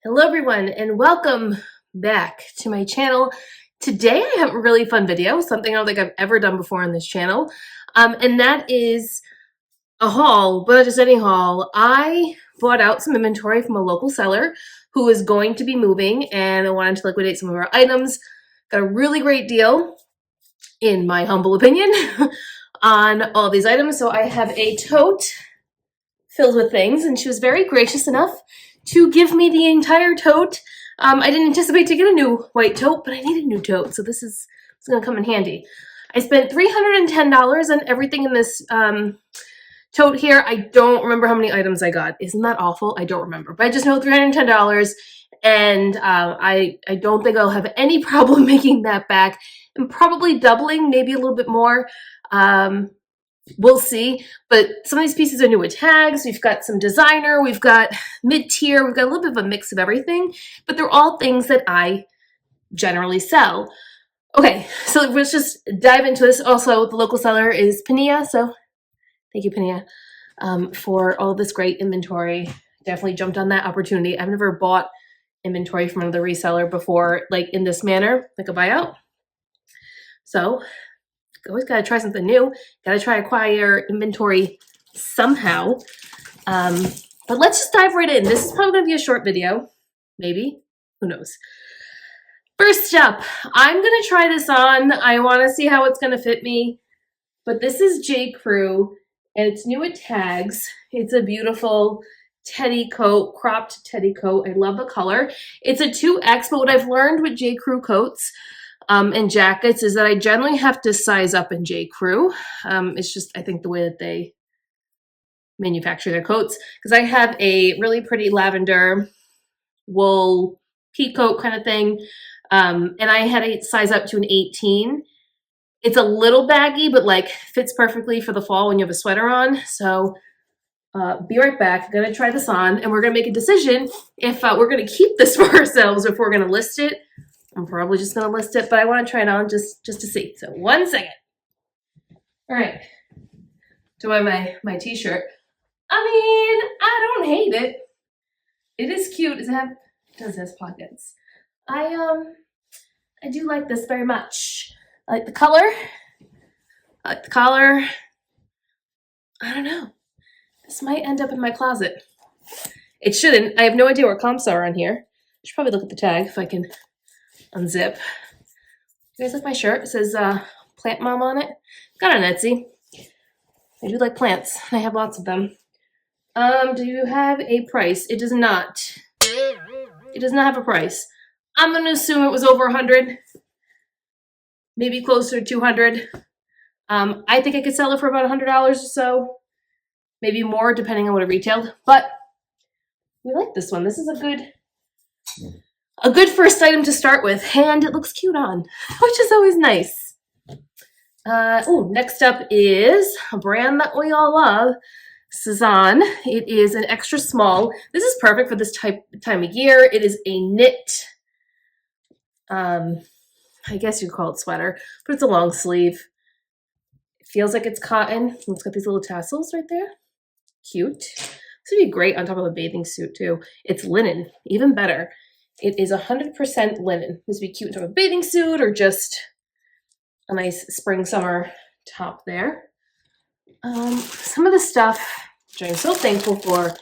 Hello everyone and welcome back to my channel. Today I have a really fun video, something I don't think I've ever done before on this channel. And that is a haul, but not just any haul. I bought out some inventory from a local seller who is going to be moving and I wanted to liquidate some of our items. Got a really great deal, in my humble opinion, on all these items. So I have a tote filled with things and she was very gracious enough to give me the entire tote. I didn't anticipate to get a new white tote, but I need a new tote, so this is going to come in handy. I spent $310 on everything in this tote here. I don't remember how many items I got. Isn't that awful? I don't remember, but I just know $310, and I don't think I'll have any problem making that back, and probably doubling, maybe a little bit more. We'll see, but some of these pieces are new with tags. We've got some designer, we've got mid-tier, we've got a little bit of a mix of everything, but they're all things that I generally sell. Okay, so let's just dive into this. Also, the local seller is Panhia, so thank you, Panhia, for all of this great inventory. Definitely jumped on that opportunity. I've never bought inventory from another reseller before, like in this manner, like a buyout. So always gotta try something new. Gotta try acquire inventory somehow. But let's just dive right in. This is probably gonna be a short video, maybe. Who knows? First up, I'm gonna try this on. I want to see how it's gonna fit me. But this is J. Crew, and it's new with tags. It's a beautiful teddy coat, cropped teddy coat. I love the color. It's a 2X, but what I've learned with J. Crew coats and jackets is that I generally have to size up in J. Crew. It's just, I think, the way that they manufacture their coats. Because I have a really pretty lavender wool pea coat kind of thing. And I had to size up to an 18. It's a little baggy, but like fits perfectly for the fall when you have a sweater on. So be right back. I'm going to try this on and we're going to make a decision if we're going to keep this for ourselves or if we're going to list it. I'm probably just going to list it, but I want to try it on just to see. So 1 second. All right. Do I have my t-shirt? I mean, I don't hate it. It is cute. Does it has pockets? I do like this very much. I like the color. I like the collar. I don't know. This might end up in my closet. It shouldn't. I have no idea where comps are on here. I should probably look at the tag if I can unzip. You guys like my shirt? It says Plant Mom on it. Got it on Etsy. I do like plants. I have lots of them. Do you have a price? It does not. It does not have a price. I'm going to assume it was over 100. Maybe closer to 200. I think I could sell it for about $100 or so. Maybe more depending on what it retailed. But we like this one. This is a good first item to start with, and it looks cute on, which is always nice. Next up is a brand that we all love, Cezanne. It is an extra small. This is perfect for this time of year. It is a knit, I guess you'd call it sweater, but it's a long sleeve. It feels like it's cotton. It's got these little tassels right there. Cute. This would be great on top of a bathing suit too. It's linen, even better. It is 100% linen. This would be cute into a bathing suit or just a nice spring summer top there. Some of the stuff, which I'm so thankful for,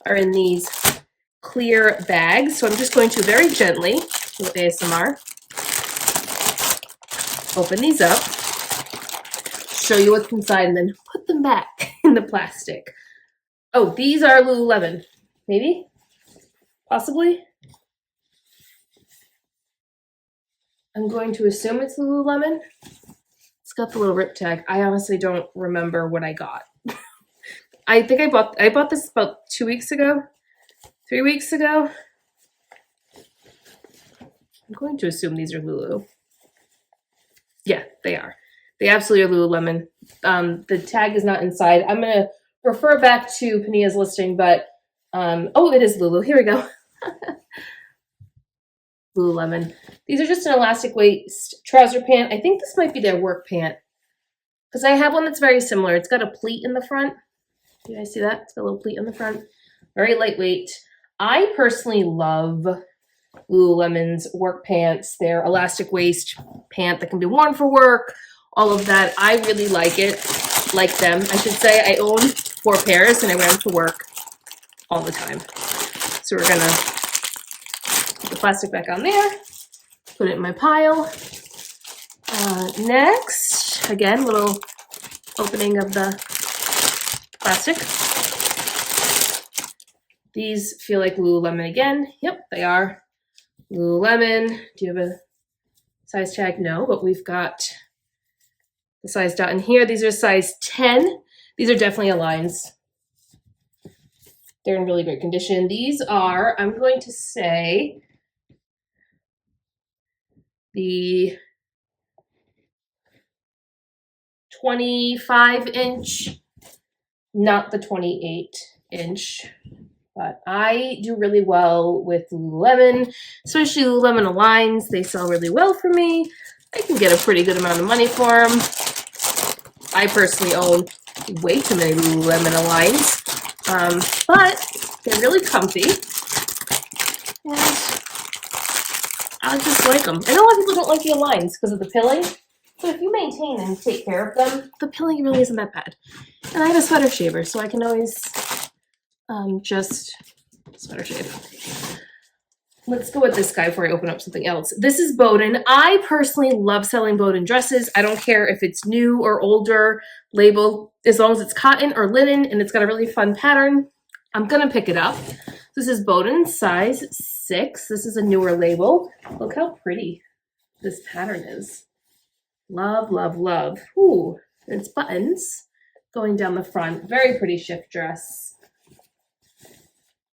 are in these clear bags. So I'm just going to very gently, with ASMR, open these up, show you what's inside, and then put them back in the plastic. Oh, these are Lululemon. Maybe? Possibly? I'm going to assume it's Lululemon. It's got the little rip tag. I honestly don't remember what I got. I think I bought this about 2 weeks ago, 3 weeks ago. I'm going to assume these are Lulu. Yeah, they are. They absolutely are Lululemon. The tag is not inside. I'm going to refer back to Panhia's listing, but it is Lulu. Here we go. Lululemon. These are just an elastic waist trouser pant. I think this might be their work pant because I have one that's very similar. It's got a pleat in the front. Do you guys see that? It's got a little pleat in the front. Very lightweight. I personally love Lululemon's work pants. They're elastic waist pant that can be worn for work, all of that. I really like it, like them. I should say I own 4 pairs and I wear them to work all the time. So we're gonna put the plastic back on there, put it in my pile. Next, again, little opening of the plastic. These feel like Lululemon again. Yep, they are. Lululemon. Do you have a size tag? No, but we've got the size dot in here. These are size 10. These are definitely Aligns. They're in really great condition. These are, I'm going to say, the 25-inch, not the 28-inch. But I do really well with Lululemon, especially Lululemon Aligns. They sell really well for me. I can get a pretty good amount of money for them. I personally own way too many Lululemon Aligns, but they're really comfy. And I just like them. I know a lot of people don't like the Aligns because of the pilling, but if you maintain and take care of them, the pilling really isn't that bad. And I have a sweater shaver, so I can always just sweater shave. Let's go with this guy before I open up something else. This is Boden. I personally love selling Boden dresses. I don't care if it's new or older label, as long as it's cotton or linen and it's got a really fun pattern, I'm gonna pick it up. This is Boden, size 6. This is a newer label. Look how pretty this pattern is. Love, love, love. Ooh, and it's buttons going down the front. Very pretty shift dress.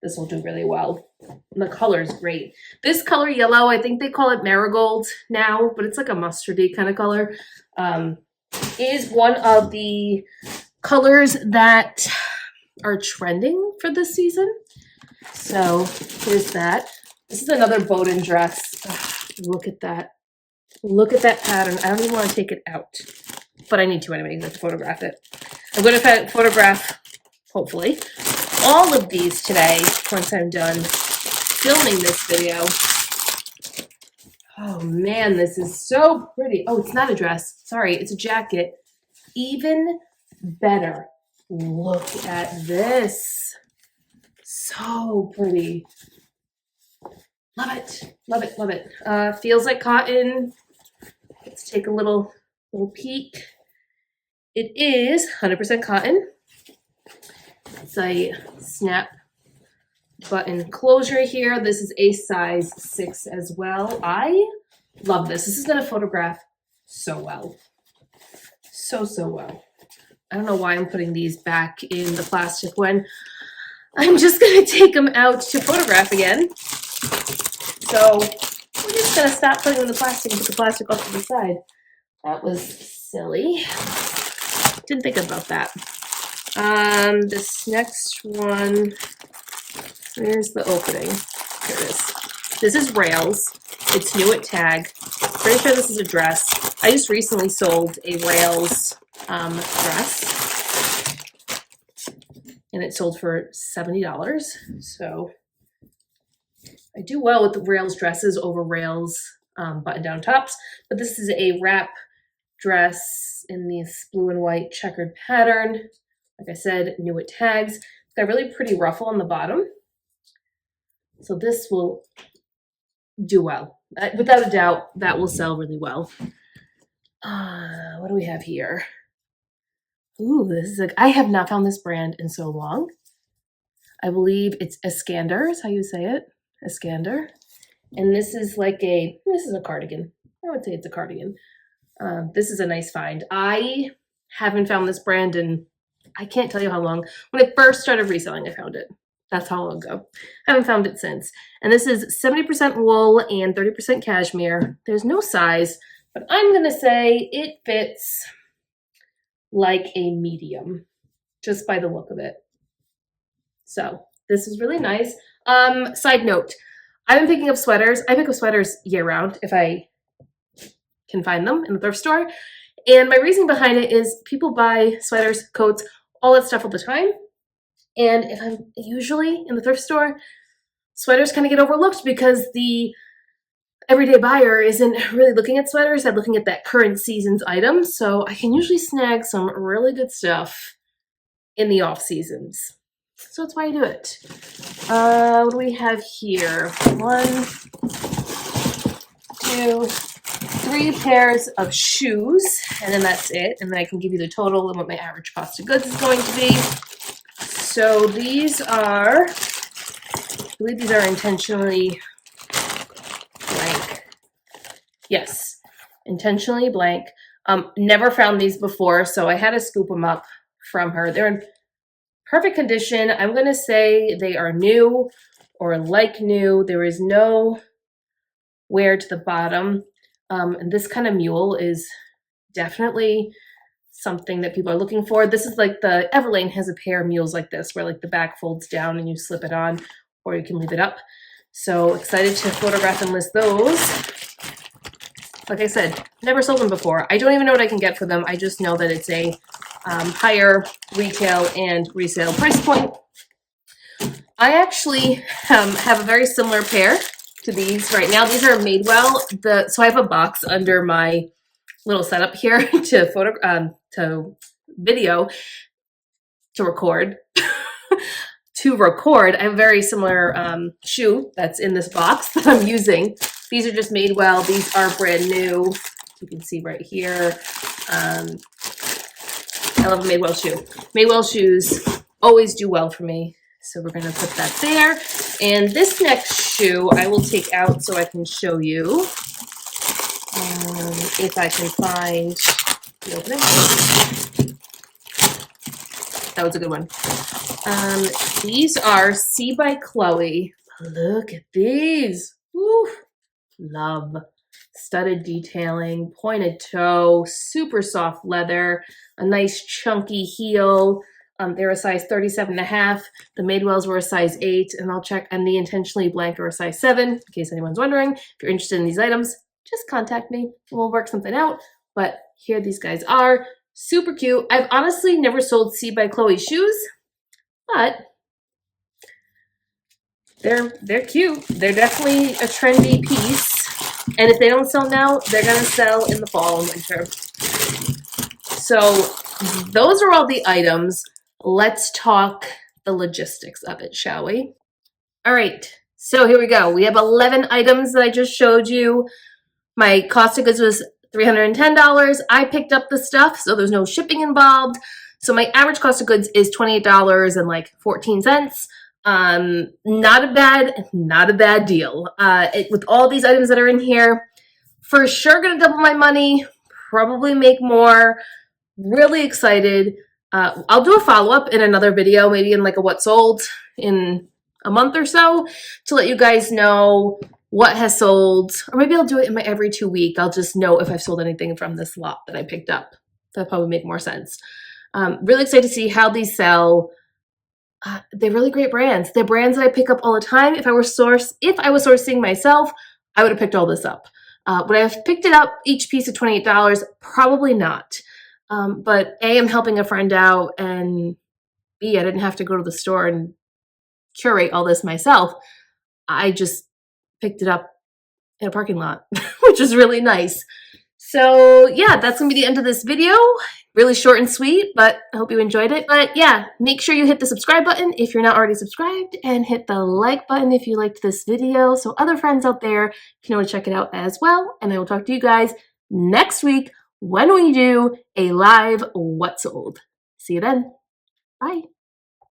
This will do really well. And the color is great. This color yellow, I think they call it marigold now, but it's like a mustardy kind of color, is one of the colors that are trending for this season. So here's that. This is another Boden dress. Ugh, look at that. Look at that pattern. I don't even want to take it out, but I need to anyway. I have to photograph it. I'm going to photograph, hopefully, all of these today once I'm done filming this video. Oh man, this is so pretty. Oh, it's not a dress. Sorry, it's a jacket. Even better. Look at this. So pretty. Love it. Love it. Love it. Feels like cotton. Let's take a little peek. It is 100% cotton. It's a snap button closure here. This is a size 6 as well. I love this. This is going to photograph so well. So well. I don't know why I'm putting these back in the plastic when I'm just going to take them out to photograph again. So we're just going to stop putting them in the plastic and put the plastic off to the side. That was silly. Didn't think about that. This next one, where's the opening? Here it is. This is Rails. It's new at tag. Pretty sure this is a dress. I just recently sold a Rails dress, and it sold for $70. So I do well with the Rails dresses over Rails button-down tops, but this is a wrap dress in this blue and white checkered pattern. Like I said, new at tags. It's got a really pretty ruffle on the bottom. So this will do well. Without a doubt, that will sell really well. What do we have here? Ooh, this is I have not found this brand in so long. I believe it's Iskander is how you say it. Iskander. And this is this is a cardigan. I would say it's a cardigan. This is a nice find. I haven't found this brand in, I can't tell you how long. When I first started reselling, I found it. That's how long ago. I haven't found it since. And this is 70% wool and 30% cashmere. There's no size, but I'm going to say it fits like a medium, just by the look of it. So this is really nice. Side note, I've been picking up sweaters. I pick up sweaters year round if I can find them in the thrift store. And my reason behind it is people buy sweaters, coats, all that stuff all the time. And if I'm usually in the thrift store, sweaters kind of get overlooked because the everyday buyer isn't really looking at sweaters, they're looking at that current season's item. So I can usually snag some really good stuff in the off seasons. So that's why I do it. What do we have here? 1, 2, 3 pairs of shoes, and then that's it. And then I can give you the total and what my average cost of goods is going to be. So these are, I believe these are intentionally blank. Yes, intentionally blank. Never found these before, so I had to scoop them up from her. They're in perfect condition. I'm going to say they are new or like new. There is no wear to the bottom. And this kind of mule is definitely something that people are looking for. This is like the Everlane has a pair of mules like this where like the back folds down and you slip it on, or you can leave it up. So excited to photograph and list those. Like I said, never sold them before. I don't even know what I can get for them. I just know that it's a higher retail and resale price point. I actually have a very similar pair to these right now. These are Madewell. So I have a box under my little setup here to video to record. To record, I have a very similar shoe that's in this box that I'm using. These are just Madewell. These are brand new. You can see right here. I love a Madewell shoe. Madewell shoes always do well for me. So we're going to put that there. And this next shoe I will take out so I can show you. If I can find the opening. That was a good one. These are C by Chloe. Look at these. Woo. Love. Studded detailing, pointed toe, super soft leather, a nice chunky heel. They're a size 37.5. The Madewells were a size 8, and I'll check. And the intentionally blank are a size 7, in case anyone's wondering. If you're interested in these items, just contact me. We'll work something out. But here these guys are. Super cute. I've honestly never sold C by Chloe shoes, but they're cute. They're definitely a trendy piece. And if they don't sell now, they're going to sell in the fall and winter. So those are all the items. Let's talk the logistics of it, shall we? All right, so here we go. We have 11 items that I just showed you. My cost of goods was $310. I picked up the stuff, so there's no shipping involved. So my average cost of goods is $28.14. Not a bad deal. With all these items that are in here, for sure gonna double my money, probably make more. Really excited. I'll do a follow-up in another video, maybe in like a what sold in a month or so, to let you guys know what has sold, or maybe I'll do it in my every 2 week. I'll just know if I've sold anything from this lot that I picked up. That'll probably make more sense. Really excited to see how these sell. They're really great brands. They're brands that I pick up all the time. If I was sourcing myself, I would have picked all this up. Would I have picked it up each piece at $28? Probably not. But A, I'm helping a friend out, and B, I didn't have to go to the store and curate all this myself. I just picked it up in a parking lot, which is really nice. So yeah, that's gonna be the end of this video. Really short and sweet, but I hope you enjoyed it. But yeah, make sure you hit the subscribe button if you're not already subscribed, and hit the like button if you liked this video, so other friends out there can always check it out as well. And I will talk to you guys next week when we do a live What Sold. See you then. Bye.